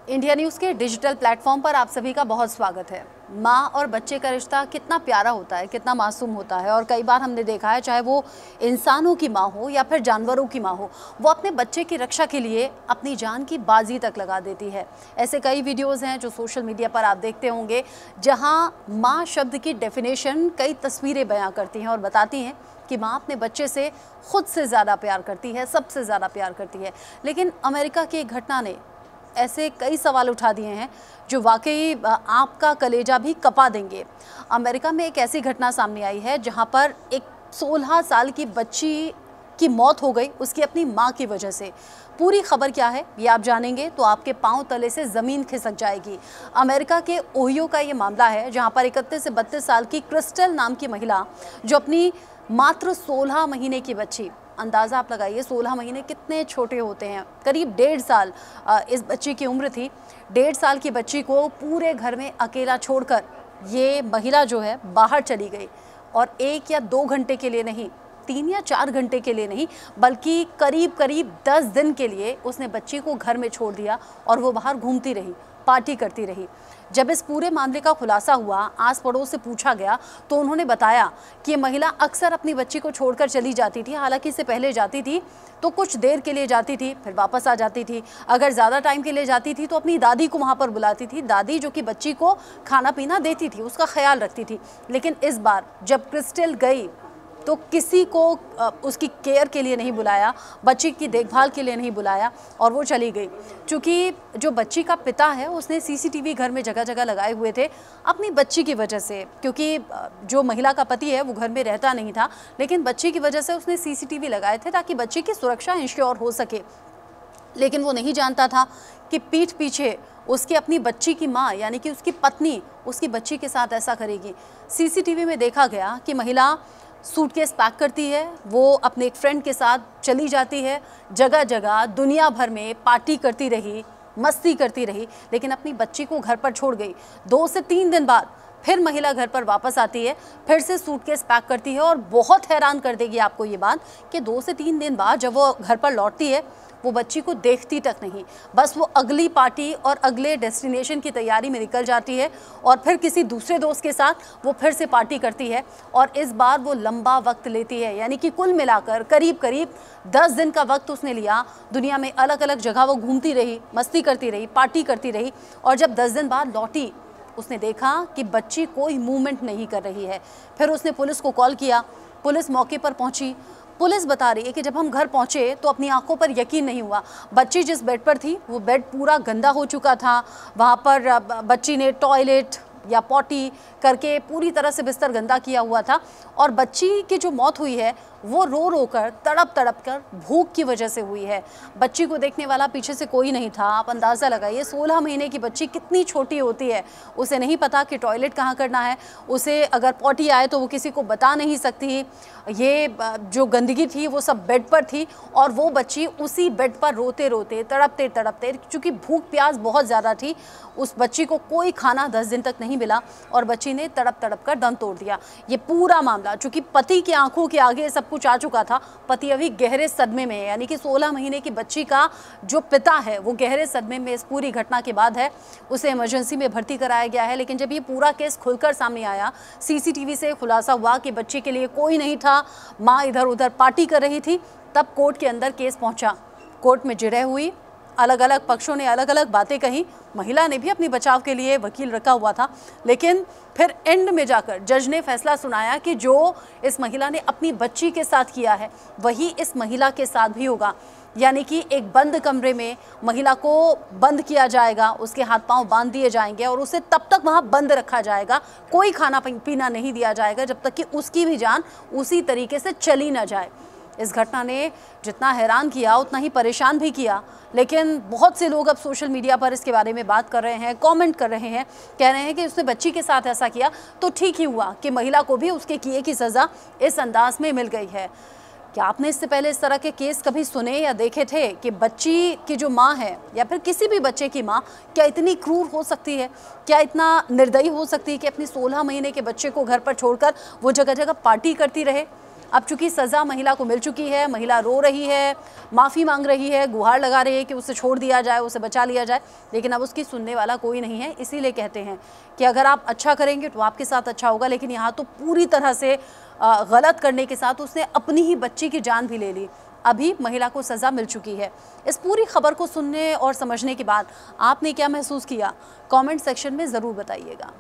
India news के digital platform पर आप सभी का बहुत स्वागत है। माँ और बच्चे का रिश्ता कितना प्यारा होता है, कितना मासूम होता है और कई बार हमने देखा है, चाहे वो इंसानों की माँ हो या फिर जानवरों की माँ हो, वो अपने बच्चे की रक्षा के लिए अपनी जान की बाजी तक लगा देती है। ऐसे कई वीडियोज़ हैं जो सोशल मीडिया पर आप देखते होंगे, जहाँ माँ शब्द की डेफिनेशन कई तस्वीरें बयां करती हैं और बताती हैं कि माँ अपने बच्चे से खुद से ज़्यादा प्यार करती है, सबसे ज़्यादा प्यार करती है। लेकिन अमेरिका की एक घटना ने ऐसे कई सवाल उठा दिए हैं जो वाकई आपका कलेजा भी कपा देंगे। अमेरिका में एक ऐसी घटना सामने आई है जहां पर एक 16 साल की बच्ची की मौत हो गई उसकी अपनी मां की वजह से। पूरी खबर क्या है ये आप जानेंगे तो आपके पांव तले से ज़मीन खिसक जाएगी। अमेरिका के ओहियो का ये मामला है जहां पर 31 से 32 साल की क्रिस्टल नाम की महिला, जो अपनी मात्र 16 महीने की बच्ची, अंदाज़ा आप लगाइए 16 महीने कितने छोटे होते हैं, करीब 1.5 साल इस बच्ची की उम्र थी। 1.5 साल की बच्ची को पूरे घर में अकेला छोड़कर ये महिला जो है बाहर चली गई और 1 या 2 घंटे के लिए नहीं, 3 या 4 घंटे के लिए नहीं, बल्कि करीब 10 दिन के लिए उसने बच्ची को घर में छोड़ दिया और वो बाहर घूमती रही, पार्टी करती रही। जब इस पूरे मामले का खुलासा हुआ, आस पड़ोस से पूछा गया तो उन्होंने बताया कि ये महिला अक्सर अपनी बच्ची को छोड़कर चली जाती थी। हालांकि इससे पहले जाती थी तो कुछ देर के लिए जाती थी, फिर वापस आ जाती थी। अगर ज़्यादा टाइम के लिए जाती थी तो अपनी दादी को वहाँ पर बुलाती थी, दादी जो कि बच्ची को खाना पीना देती थी, उसका ख्याल रखती थी। लेकिन इस बार जब क्रिस्टल गई तो किसी को उसकी केयर के लिए नहीं बुलाया, बच्ची की देखभाल के लिए नहीं बुलाया और वो चली गई। चूँकि जो बच्ची का पिता है उसने सीसीटीवी घर में जगह जगह लगाए हुए थे अपनी बच्ची की वजह से, क्योंकि जो महिला का पति है वो घर में रहता नहीं था, लेकिन बच्ची की वजह से उसने सीसीटीवी लगाए थे ताकि बच्ची की सुरक्षा इंश्योर हो सके। लेकिन वो नहीं जानता था कि पीठ पीछे उसकी अपनी बच्ची की माँ यानी कि उसकी पत्नी उसकी बच्ची के साथ ऐसा करेगी। सीसीटीवी में देखा गया कि महिला सूटकेस पैक करती है, वो अपने एक फ्रेंड के साथ चली जाती है, जगह जगह दुनिया भर में पार्टी करती रही, मस्ती करती रही, लेकिन अपनी बच्ची को घर पर छोड़ गई। 2 से 3 दिन बाद फिर महिला घर पर वापस आती है, फिर से सूटकेस पैक करती है और बहुत हैरान कर देगी आपको ये बात कि 2 से 3 दिन बाद जब वो घर पर लौटती है वो बच्ची को देखती तक नहीं, बस वो अगली पार्टी और अगले डेस्टिनेशन की तैयारी में निकल जाती है और फिर किसी दूसरे दोस्त के साथ वो फिर से पार्टी करती है और इस बार वो लंबा वक्त लेती है। यानी कि कुल मिलाकर करीब 10 दिन का वक्त उसने लिया। दुनिया में अलग अलग जगह वो घूमती रही, मस्ती करती रही, पार्टी करती रही और जब 10 दिन बाद लौटी उसने देखा कि बच्ची कोई मूवमेंट नहीं कर रही है। फिर उसने पुलिस को कॉल किया, पुलिस मौके पर पहुंची। पुलिस बता रही है कि जब हम घर पहुंचे तो अपनी आंखों पर यकीन नहीं हुआ। बच्ची जिस बेड पर थी वो बेड पूरा गंदा हो चुका था, वहाँ पर बच्ची ने टॉयलेट या पॉटी करके पूरी तरह से बिस्तर गंदा किया हुआ था और बच्ची की जो मौत हुई है वो रो रो कर तड़प कर भूख की वजह से हुई है। बच्ची को देखने वाला पीछे से कोई नहीं था। आप अंदाज़ा लगाइए 16 महीने की बच्ची कितनी छोटी होती है, उसे नहीं पता कि टॉयलेट कहाँ करना है, उसे अगर पॉटी आए तो वो किसी को बता नहीं सकती। ये जो गंदगी थी वो सब बेड पर थी और वो बच्ची उसी बेड पर रोते रोते तड़पते चूँकि भूख प्यास बहुत ज़्यादा थी, उस बच्ची को कोई खाना 10 दिन तक नहीं मिला और बच्ची ने तड़प कर दम तोड़ दिया। ये पूरा मामला चूँकि पति की आंखों के आगे सब कुछ आ चुका था, पति अभी गहरे सदमे में है, यानी कि 16 महीने की बच्ची का जो पिता है वो गहरे सदमे में इस पूरी घटना के बाद है। उसे इमरजेंसी में भर्ती कराया गया है। लेकिन जब ये पूरा केस खुलकर सामने आया, सीसीटीवी से खुलासा हुआ कि बच्ची के लिए कोई नहीं था, माँ इधर उधर पार्टी कर रही थी, तब कोर्ट के अंदर केस पहुंचा। कोर्ट में जिरह हुई, अलग अलग पक्षों ने अलग अलग बातें कही, महिला ने भी अपनी बचाव के लिए वकील रखा हुआ था। लेकिन फिर एंड में जाकर जज ने फैसला सुनाया कि जो इस महिला ने अपनी बच्ची के साथ किया है वही इस महिला के साथ भी होगा। यानी कि एक बंद कमरे में महिला को बंद किया जाएगा, उसके हाथ पांव बांध दिए जाएंगे और उसे तब तक वहां बंद रखा जाएगा, कोई खाना पीना नहीं दिया जाएगा जब तक कि उसकी भी जान उसी तरीके से चली ना जाए। इस घटना ने जितना हैरान किया उतना ही परेशान भी किया। लेकिन बहुत से लोग अब सोशल मीडिया पर इसके बारे में बात कर रहे हैं, कमेंट कर रहे हैं, कह रहे हैं कि उसने बच्ची के साथ ऐसा किया तो ठीक ही हुआ कि महिला को भी उसके किए की सज़ा इस अंदाज में मिल गई है। क्या आपने इससे पहले इस तरह के केस कभी सुने या देखे थे कि बच्ची की जो माँ है या फिर किसी भी बच्चे की माँ क्या इतनी क्रूर हो सकती है, क्या इतना निर्दयी हो सकती है कि अपनी 16 महीने के बच्चे को घर पर छोड़कर वो जगह जगह पार्टी करती रहे? अब चूंकि सज़ा महिला को मिल चुकी है, महिला रो रही है, माफ़ी मांग रही है, गुहार लगा रही है कि उसे छोड़ दिया जाए, उसे बचा लिया जाए, लेकिन अब उसकी सुनने वाला कोई नहीं है। इसीलिए कहते हैं कि अगर आप अच्छा करेंगे तो आपके साथ अच्छा होगा, लेकिन यहाँ तो पूरी तरह से गलत करने के साथ उसने अपनी ही बच्ची की जान भी ले ली। अभी महिला को सज़ा मिल चुकी है। इस पूरी खबर को सुनने और समझने के बाद आपने क्या महसूस किया, कमेंट सेक्शन में ज़रूर बताइएगा।